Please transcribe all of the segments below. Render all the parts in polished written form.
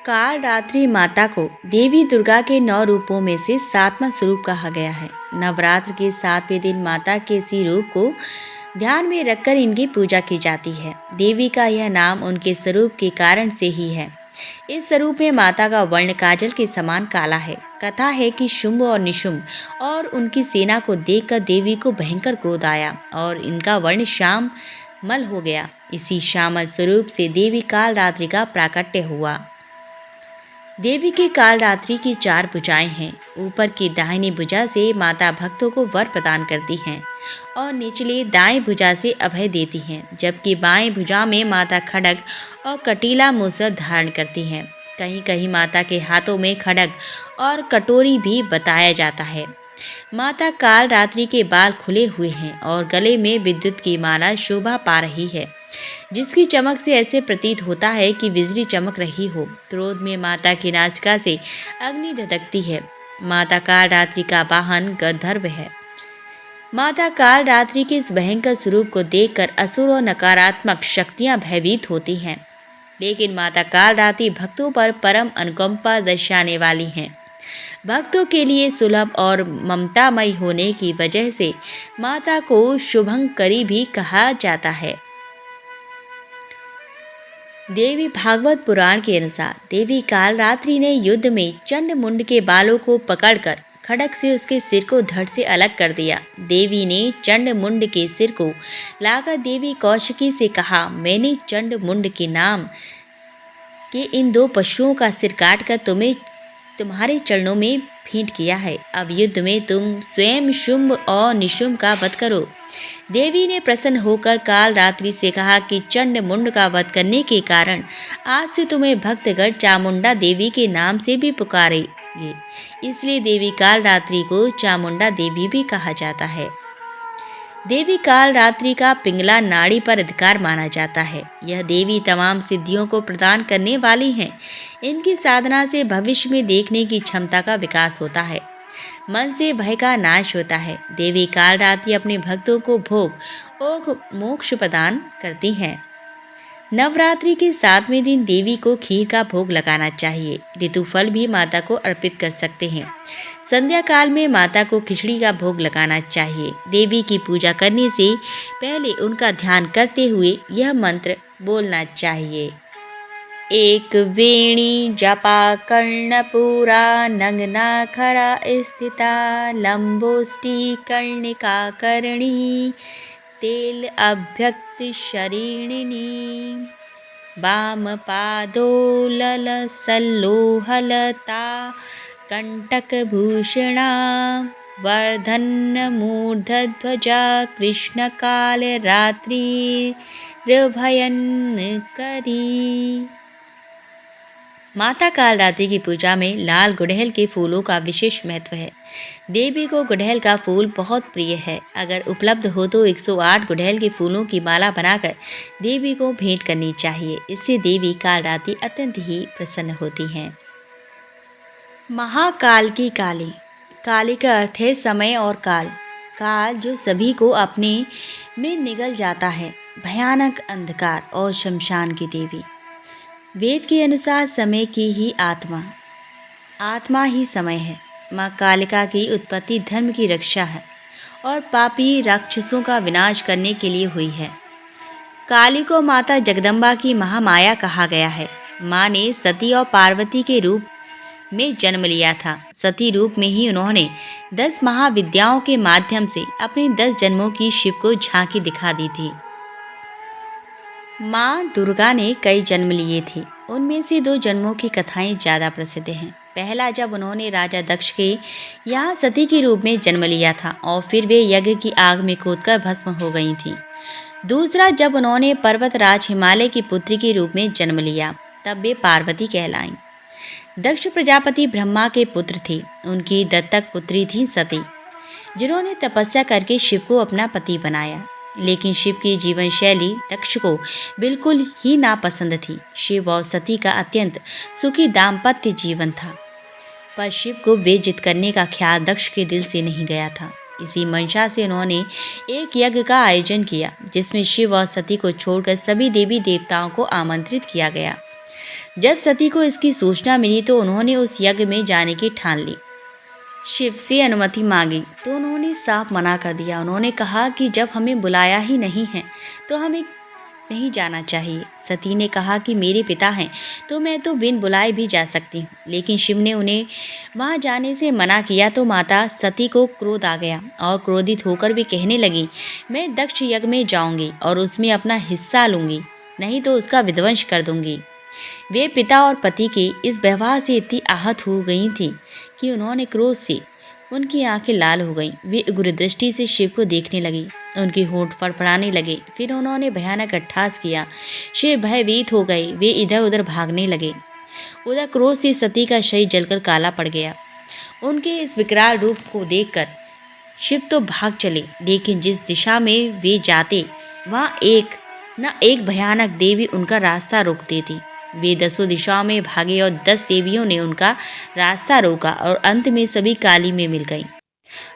कालरात्रि माता को देवी दुर्गा के 9 रूपों में से 7वां स्वरूप कहा गया है। नवरात्र के 7वें दिन माता के इसी रूप को ध्यान में रखकर इनकी पूजा की जाती है। देवी का यह नाम उनके स्वरूप के कारण से ही है। इस स्वरूप में माता का वर्ण काजल के समान काला है। कथा है कि शुंभ और निशुंभ और उनकी सेना को देखकर देवी को भयंकर क्रोध आया और इनका वर्ण श्याम मल हो गया। इसी श्यामल स्वरूप से देवी कालरात्रि का प्राकट्य हुआ। देवी की कालरात्रि की 4 भुजाएं हैं। ऊपर की दाहिनी भुजा से माता भक्तों को वर प्रदान करती हैं और निचली दाएं भुजा से अभय देती हैं, जबकि बाएं भुजा में माता खड्ग और कटीला मूसल धारण करती हैं। कहीं कहीं माता के हाथों में खड्ग और कटोरी भी बताया जाता है। माता कालरात्रि के बाल खुले हुए हैं और गले में विद्युत की माला शोभा पा रही है, जिसकी चमक से ऐसे प्रतीत होता है कि बिजली चमक रही हो। क्रोध में माता की नासिका से अग्नि धधकती है। माता कालरात्रि का वाहन गंधर्व है। माता कालरात्रि के इस भयंकर स्वरूप को देखकर असुर और नकारात्मक शक्तियां भयभीत होती हैं, लेकिन माता कालरात्रि भक्तों पर परम अनुकंपा दर्शाने वाली हैं। भक्तों के लिए सुलभ और ममतामयी होने की वजह से माता को शुभंकरी भी कहा जाता है। देवी भागवत पुराण के अनुसार देवी कालरात्रि ने युद्ध में चंड मुंड के बालों को पकड़कर खड्ग से उसके सिर को धड़ से अलग कर दिया। देवी ने चंड मुंड के सिर को लाकर देवी कौशिकी से कहा, मैंने चंड मुंड के नाम के इन 2 पशुओं का सिर काटकर तुम्हारे चरणों में भेंट किया है। अब युद्ध में तुम स्वयं शुंभ और निशुंभ का वध करो। देवी ने प्रसन्न होकर कालरात्रि से कहा कि चंड मुंड का वध करने के कारण आज से तुम्हें भक्तगण चामुंडा देवी के नाम से भी पुकारेंगे। इसलिए देवी कालरात्रि को चामुंडा देवी भी कहा जाता है। देवी कालरात्रि का पिंगला नाड़ी पर अधिकार माना जाता है। यह देवी तमाम सिद्धियों को प्रदान करने वाली हैं। इनकी साधना से भविष्य में देखने की क्षमता का विकास होता है। मन से भय का नाश होता है। देवी कालरात्रि अपने भक्तों को भोग और मोक्ष प्रदान करती हैं। नवरात्रि के 7वें दिन देवी को खीर का भोग लगाना चाहिए। ऋतुफल भी माता को अर्पित कर सकते हैं। संध्या काल में माता को खिचड़ी का भोग लगाना चाहिए। देवी की पूजा करने से पहले उनका ध्यान करते हुए यह मंत्र बोलना चाहिए। एक वेणी जपा कर्णपूरा नग्ना खरा स्थिता लंबोष्टि कर्णिका कर्णी तेल अभ्यक्त शरीरिणी वाम पादोलल सल्लोहलता कंटकभूषणा वर्धन मूर्धध्वजा कृष्णकाल रात्रि करी। माता कालरात्रि की पूजा में लाल गुड़हल के फूलों का विशेष महत्व है। देवी को गुड़हल का फूल बहुत प्रिय है। अगर उपलब्ध हो तो 108 गुड़हल के फूलों की माला बनाकर देवी को भेंट करनी चाहिए। इससे देवी कालरात्रि अत्यंत ही प्रसन्न होती हैं। महाकाल की काली। काली का अर्थ है समय और काल। काल जो सभी को अपने में निगल जाता है। भयानक अंधकार और शमशान की देवी। वेद के अनुसार समय की ही आत्मा ही समय है। माँ कालिका की उत्पत्ति धर्म की रक्षा है और पापी राक्षसों का विनाश करने के लिए हुई है। काली को माता जगदम्बा की महामाया कहा गया है। माँ ने सती और पार्वती के रूप में जन्म लिया था। सती रूप में ही उन्होंने 10 महाविद्याओं के माध्यम से अपने 10 जन्मों की शिव को झांकी दिखा दी थी। माँ दुर्गा ने कई जन्म लिए थे। उनमें से 2 जन्मों की कथाएं ज़्यादा प्रसिद्ध हैं। पहला जब उन्होंने राजा दक्ष के यहाँ सती के रूप में जन्म लिया था और फिर वे यज्ञ की आग में कूदकर भस्म हो गई थीं। दूसरा जब उन्होंने पर्वतराज हिमालय की पुत्री के रूप में जन्म लिया, तब वे पार्वती कहलाईं। दक्ष प्रजापति ब्रह्मा के पुत्र थे। उनकी दत्तक पुत्री थी सती, जिन्होंने तपस्या करके शिव को अपना पति बनाया। लेकिन शिव की जीवन शैली दक्ष को बिल्कुल ही नापसंद थी। शिव और सती का अत्यंत सुखी दाम्पत्य जीवन था, पर शिव को विजित करने का ख्याल दक्ष के दिल से नहीं गया था। इसी मंशा से उन्होंने एक यज्ञ का आयोजन किया, जिसमें शिव और सती को छोड़कर सभी देवी देवताओं को आमंत्रित किया गया। जब सती को इसकी सूचना मिली तो उन्होंने उस यज्ञ में जाने की ठान ली। शिव से अनुमति मांगी तो उन्होंने साफ मना कर दिया। उन्होंने कहा कि जब हमें बुलाया ही नहीं है तो हमें नहीं जाना चाहिए। सती ने कहा कि मेरे पिता हैं तो मैं तो बिन बुलाए भी जा सकती हूँ, लेकिन शिव ने उन्हें वहाँ जाने से मना किया तो माता सती को क्रोध आ गया और क्रोधित होकर वे कहने लगी, मैं दक्ष यज्ञ में जाऊंगी और उसमें अपना हिस्सा लूंगी, नहीं तो उसका विध्वंस कर दूंगी। वे पिता और पति के इस व्यवहार से इतनी आहत हो गई थी कि उन्होंने क्रोध से उनकी आंखें लाल हो गईं। वे उग्र दृष्टि से शिव को देखने लगी, उनके होंठ फड़फड़ाने लगे। फिर उन्होंने भयानक अट्टहास किया। शिव भयभीत हो गए, वे इधर उधर भागने लगे। उधर क्रोध से सती का शरीर जलकर काला पड़ गया। उनके इस विकराल रूप को देखकर शिव तो भाग चले, लेकिन जिस दिशा में वे जाते वहाँ एक भयानक देवी उनका रास्ता रोक देती। वे 10 दिशाओं में भागे और 10 देवियों ने उनका रास्ता रोका और अंत में सभी काली में मिल गईं।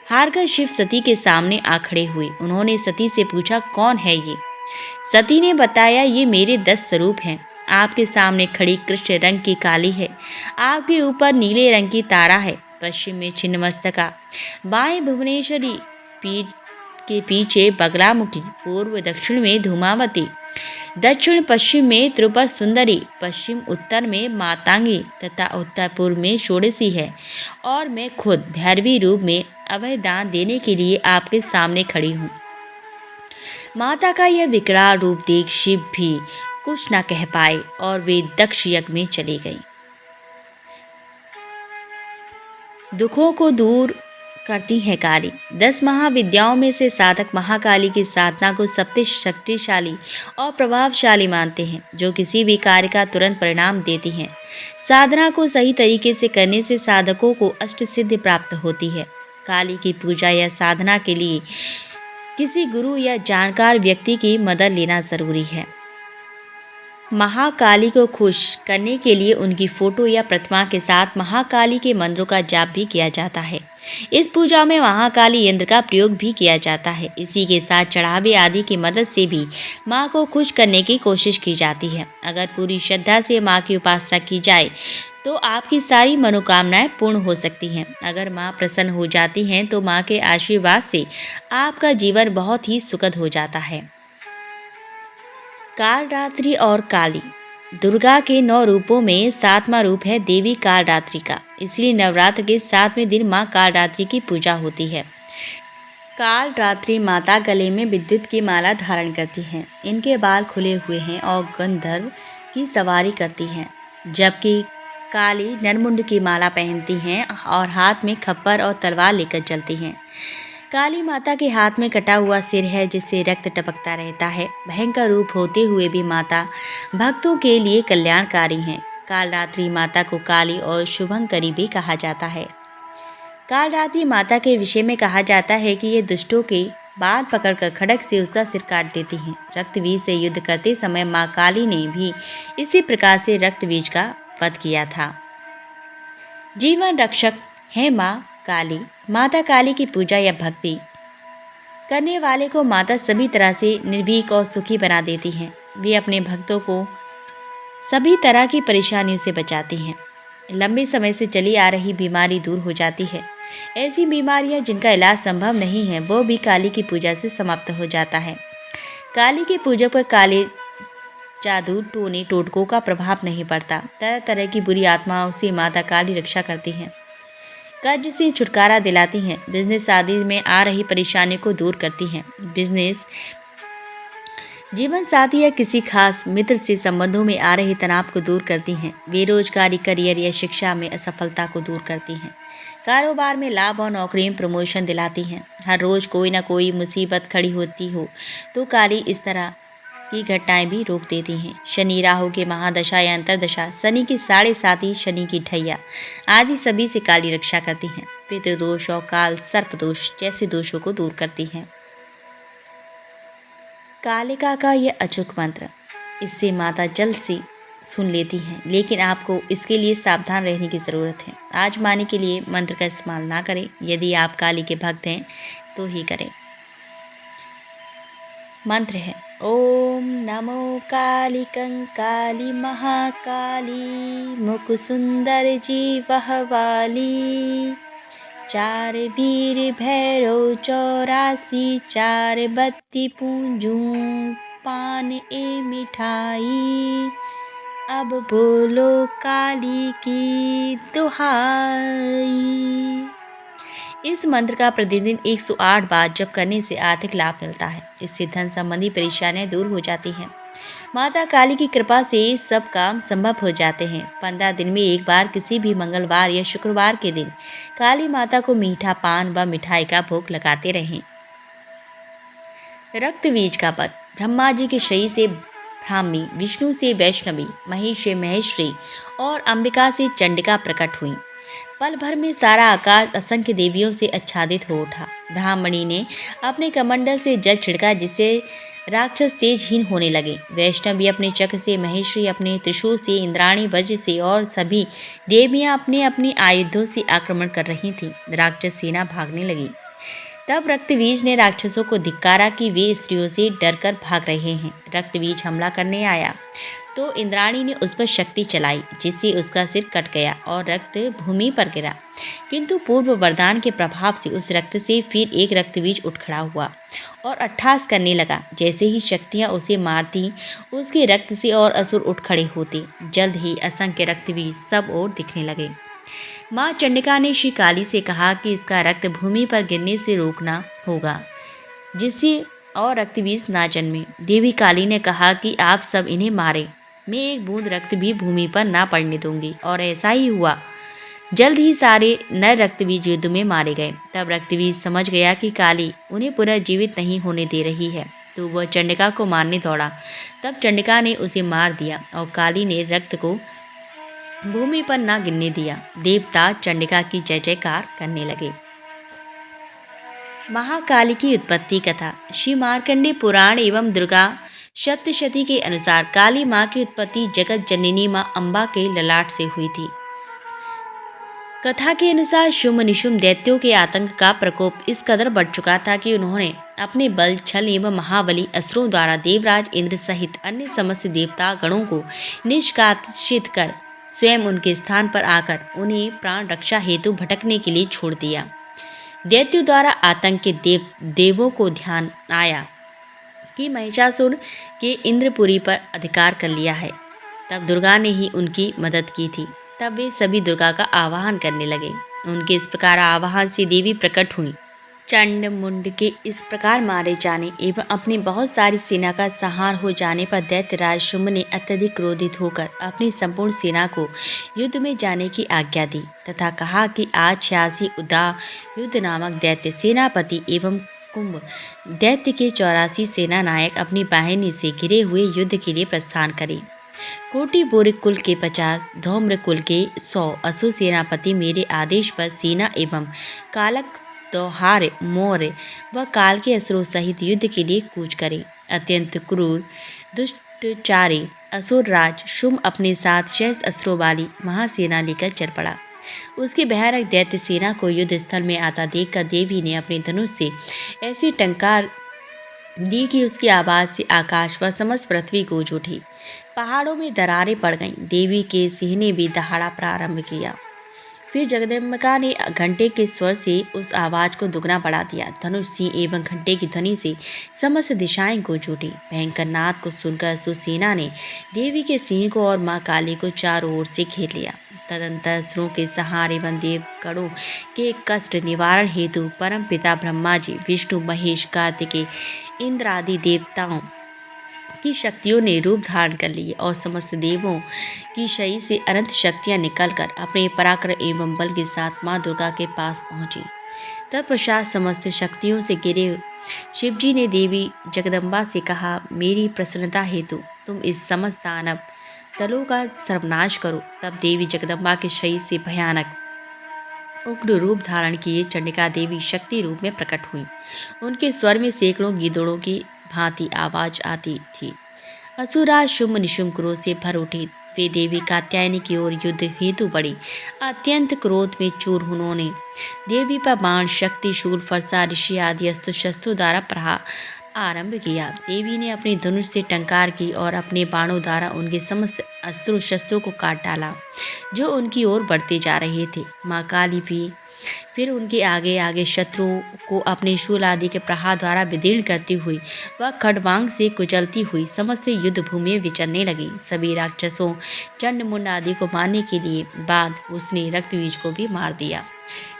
हारकर शिव सती के सामने आ खड़े हुए। उन्होंने सती से पूछा, कौन है ये? सती ने बताया, ये मेरे 10 स्वरूप हैं। आपके सामने खड़ी कृष्ण रंग की काली है, आपके ऊपर नीले रंग की तारा है, पश्चिम में छिन्नमस्तका, बाएं भुवनेश्वरी, पीठ के पीछे बगलामुखी, पूर्व दक्षिण में धूमावती, दक्षिण पश्चिम में त्रिपुर सुंदरी, पश्चिम उत्तर में मातांगी तथा उत्तर पूर्व में षोडशी है, और मैं खुद भैरवी रूप में अभय दान देने के लिए आपके सामने खड़ी हूँ। माता का यह विकराल रूप देख शिव भी कुछ न कह पाए और वे दक्ष यज्ञ में चली गईं। दुखों को दूर करती है काली। 10 महाविद्याओं में से साधक महाकाली की साधना को सबसे शक्तिशाली और प्रभावशाली मानते हैं, जो किसी भी कार्य का तुरंत परिणाम देती हैं। साधना को सही तरीके से करने से साधकों को अष्ट सिद्धि प्राप्त होती है। काली की पूजा या साधना के लिए किसी गुरु या जानकार व्यक्ति की मदद लेना जरूरी है। महाकाली को खुश करने के लिए उनकी फोटो या प्रतिमा के साथ महाकाली के मंत्रों का जाप भी किया जाता है। इस पूजा में महाकाली यंत्र का प्रयोग भी किया जाता है। इसी के साथ चढ़ावे आदि की मदद से भी माँ को खुश करने की कोशिश की जाती है। अगर पूरी श्रद्धा से माँ की उपासना की जाए तो आपकी सारी मनोकामनाएं पूर्ण हो सकती हैं। अगर माँ प्रसन्न हो जाती हैं तो माँ के आशीर्वाद से आपका जीवन बहुत ही सुखद हो जाता है। कालरात्रि और काली। दुर्गा के 9 रूपों में 7वां रूप है देवी कालरात्रि का, इसलिए नवरात्र के 7वें दिन माँ कालरात्रि की पूजा होती है। कालरात्रि माता गले में विद्युत की माला धारण करती हैं। इनके बाल खुले हुए हैं और गंधर्व की सवारी करती हैं, जबकि काली नरमुंड की माला पहनती हैं और हाथ में खप्पर और तलवार लेकर चलती हैं। काली माता के हाथ में कटा हुआ सिर है, जिससे रक्त टपकता रहता है। भयंकर रूप होते हुए भी माता भक्तों के लिए कल्याणकारी हैं। कालरात्रि माता को काली और शुभंकरी भी कहा जाता है। कालरात्रि माता के विषय में कहा जाता है कि ये दुष्टों के बाल पकड़कर खड्ग से उसका सिर काट देती हैं। रक्तबीज से युद्ध करते समय माँ काली ने भी इसी प्रकार से रक्तबीज का वध किया था। जीवन रक्षक है माँ काली। माता काली की पूजा या भक्ति करने वाले को माता सभी तरह से निर्भीक और सुखी बना देती हैं। वे अपने भक्तों को सभी तरह की परेशानियों से बचाती हैं। लंबे समय से चली आ रही बीमारी दूर हो जाती है। ऐसी बीमारियां जिनका इलाज संभव नहीं है, वो भी काली की पूजा से समाप्त हो जाता है। काली की पूजा पर काले जादू टोने टोटकों का प्रभाव नहीं पड़ता। तरह तरह की बुरी आत्माओं से माता काली रक्षा करती हैं, कर्ज से छुटकारा दिलाती हैं, बिजनेस आदि में आ रही परेशानी को दूर करती हैं। बिजनेस, जीवन साथी या किसी खास मित्र से संबंधों में आ रही तनाव को दूर करती हैं। बेरोजगारी, करियर या शिक्षा में असफलता को दूर करती हैं। कारोबार में लाभ और नौकरी में प्रमोशन दिलाती हैं। हर रोज कोई ना कोई मुसीबत खड़ी होती हो तो काली इस तरह की घटनाएं भी रोक देती हैं। शनि राहु के महादशा या अंतरदशा, शनि की 7.5, शनि की ढैया आदि सभी से काली रक्षा करती हैं। पितृदोष और काल सर्प दोष जैसे दोषों को दूर करती हैं। कालिका का यह अचूक मंत्र, इससे माता जल्द से सुन लेती हैं, लेकिन आपको इसके लिए सावधान रहने की ज़रूरत है। आजमाने के लिए मंत्र का इस्तेमाल ना करें। यदि आप काली के भक्त हैं तो ही करें। मंत्र है ओम नमो काली कंकाली महाकाली मुख सुंदर जीवह वाली। चार वीर भैरव 84 चार बत्ती पूंजूं पान ए मिठाई। अब बोलो काली की दुहाई। इस मंत्र का प्रतिदिन 108 बार जप करने से आर्थिक लाभ मिलता है। इससे धन संबंधी परेशानियां दूर हो जाती हैं। माता काली की कृपा से सब काम संभव हो जाते हैं। 15 दिन में एक बार किसी भी मंगलवार या शुक्रवार के दिन काली माता को मीठा पान व मिठाई का भोग लगाते रहें। रक्त बीज का पद। ब्रह्मा जी के शरीर से ब्राह्मी, विष्णु से वैष्णवी, महेश से महेश्वरी और अंबिका से चंडिका प्रकट हुई। पल भर में सारा आकाश असंख्य देवियों से आच्छादित हो उठा। ब्राह्मणी ने अपने कमंडल से जल छिड़का जिससे राक्षस तेजहीन होने लगे। वैष्णवी अपने चक्र से, महेश्वरी अपने त्रिशूल से, इंद्राणी वज्र से और सभी देवियां अपने अपने आयुधों से आक्रमण कर रही थीं। राक्षस सेना भागने लगी। तब रक्तबीज ने राक्षसों को धिक्कारा कि वे स्त्रियों से डरकर भाग रहे हैं। रक्तबीज हमला करने आया तो इंद्राणी ने उस पर शक्ति चलाई जिससे उसका सिर कट गया और रक्त भूमि पर गिरा। किंतु पूर्व वरदान के प्रभाव से उस रक्त से फिर एक रक्तबीज उठ खड़ा हुआ और अट्ठास करने लगा। जैसे ही शक्तियां उसे मारती उसके रक्त से और असुर उठ खड़े होते। जल्द ही असंख्य रक्तबीज सब ओर दिखने लगे। माँ चंडिका ने श्री काली से कहा कि इसका रक्त भूमि पर गिरने से रोकना होगा जिससे और रक्तबीज ना जन्मे। देवी काली ने कहा कि आप सब इन्हें मारें, मैं एक बूंद रक्त भी भूमि पर ना पड़ने दूंगी। और ऐसा ही हुआ। जल्द ही सारे नर रक्तबीज युद्ध में मारे गए। तब रक्तबीज समझ गया कि काली उन्हें पुनर्जीवित नहीं होने दे रही है तो वह चंडिका को मारने दौड़ा। तब चंडिका ने उसे मार दिया और काली ने रक्त को भूमि पर ना गिरने दिया। देवता चंडिका की जय जयकार करने लगे। महाकाली की उत्पत्ति कथा। श्री मार्कंडेय पुराण एवं दुर्गा सप्तशती के अनुसार काली माँ की उत्पत्ति जगत जननी माँ अम्बा के ललाट से हुई थी। कथा के अनुसार शुंभ निशुंभ दैत्यों के आतंक का प्रकोप इस कदर बढ़ चुका था कि उन्होंने अपने बल, छल एवं महाबली असुरों द्वारा देवराज इंद्र सहित अन्य समस्त देवता गणों को निष्कासित कर स्वयं उनके स्थान पर आकर उन्हें प्राण रक्षा हेतु भटकने के लिए छोड़ दिया। दैत्यों द्वारा आतंकित देवों को ध्यान आया कि महिषासुर के इंद्रपुरी पर अधिकार कर लिया है। तब दुर्गा ने ही उनकी मदद की थी। तब वे सभी दुर्गा का आवाहन करने लगे। उनके इस प्रकार आवाहन से देवी प्रकट हुई। चंड मुंड के इस प्रकार मारे जाने एवं अपनी बहुत सारी सेना का संहार हो जाने पर दैत्यराज शुंभ ने अत्यधिक क्रोधित होकर अपनी संपूर्ण सेना को युद्ध में जाने की आज्ञा दी तथा कहा कि आज 86 उदा युद्ध नामक दैत्य सेनापति एवं कुंभ दैत्य के 84 सेना नायक अपनी वाहिनी से घिरे हुए युद्ध के लिए प्रस्थान करें। कोटि बोरिक कुल के 50, धौम्र कुल के 100 असुर सेनापति मेरे आदेश पर सेना एवं कालक त्योहार मौर्य व काल के असुरों सहित युद्ध के लिए कूच करे। अत्यंत क्रूर दुष्टचारी असुर राज शुंभ अपने साथ शेष असुरों वाली महासेना लेकर चल पड़ा। उसकी भयानक दैत्य सेना को युद्ध स्थल में आता देखकर देवी ने अपने धनुष से ऐसी टंकार दी कि उसकी आवाज से आकाश व समस्त पृथ्वी गूंज उठी। पहाड़ों में दरारें पड़ गईं। देवी के सिंह ने भी दहाड़ा प्रारंभ किया। फिर जगदम्बिका ने घंटे के स्वर से उस आवाज को दुगना बढ़ा दिया। धनुष सिंह एवं घंटे की ध्वनि से समस्त दिशाएं गूंज उठी। भयंकर नाद को सुनकर सुसेना ने देवी के सिंह को और मां काली को चारों ओर से घेर लिया। तदंतर असुरों के संहार एवं देवगणों के कष्ट निवारण हेतु परम पिता ब्रह्मा जी, विष्णु, महेश, कार्तिकेय, इंद्र आदि देवताओं की शक्तियों ने रूप धारण कर लिए और समस्त देवों की शरीर से अनंत शक्तियां निकलकर अपने पराक्रम एवं बल के साथ मां दुर्गा के पास पहुंची। तत्पश्चात समस्त शक्तियों से घिरे शिवजी ने देवी जगदम्बा से कहा, मेरी प्रसन्नता हेतु तुम इस समस्त दानव दलों का सर्वनाश करो। तब देवी जगदम्बा के शरीर से भयानक उग्र रूप धारण किए चंडिका देवी शक्ति रूप में प्रकट हुई। उनके स्वर में सैकड़ों गीदड़ों की भांति आवाज आती थी। असुराज शुंभ निशुंभ क्रोध से भर उठे। वे देवी कात्यायनी की ओर युद्ध हेतु बढ़ी। अत्यंत क्रोध में चूर उन्होंने देवी पर बाण, शक्ति, शूल, फरसा, ऋषि आदि अस्त्र शस्त्रों द्वारा आरंभ किया। देवी ने अपने धनुष से टंकार की और अपने बाणों द्वारा उनके समस्त अस्त्रों शस्त्रों को काट डाला जो उनकी ओर बढ़ते जा रहे थे। माँ काली भी फिर उनके आगे आगे शत्रुओं को अपने शूल आदि के प्रहार द्वारा विदीर्ण करती हुई वह खड्वांग से कुचलती हुई समस्त युद्ध भूमि में विचरने लगी। सभी राक्षसों चंड मुंड आदि को मारने के लिए बाद उसने रक्तबीज को भी मार दिया।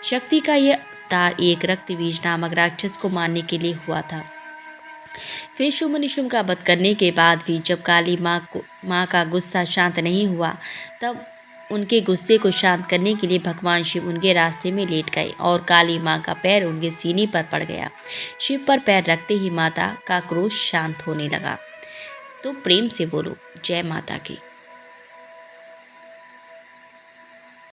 शक्ति का यह अवतार एक रक्तबीज नामक राक्षस को मारने के लिए हुआ था। फिर शुंभ निशुंभ का वध करने के बाद भी जब काली माँ का गुस्सा शांत नहीं हुआ, तब उनके गुस्से को शांत करने के लिए भगवान शिव उनके रास्ते में लेट गए और काली माँ का पैर उनके सीने पर पड़ गया। शिव पर पैर रखते ही माता का क्रोध शांत होने लगा। तो प्रेम से बोलो जय माता की।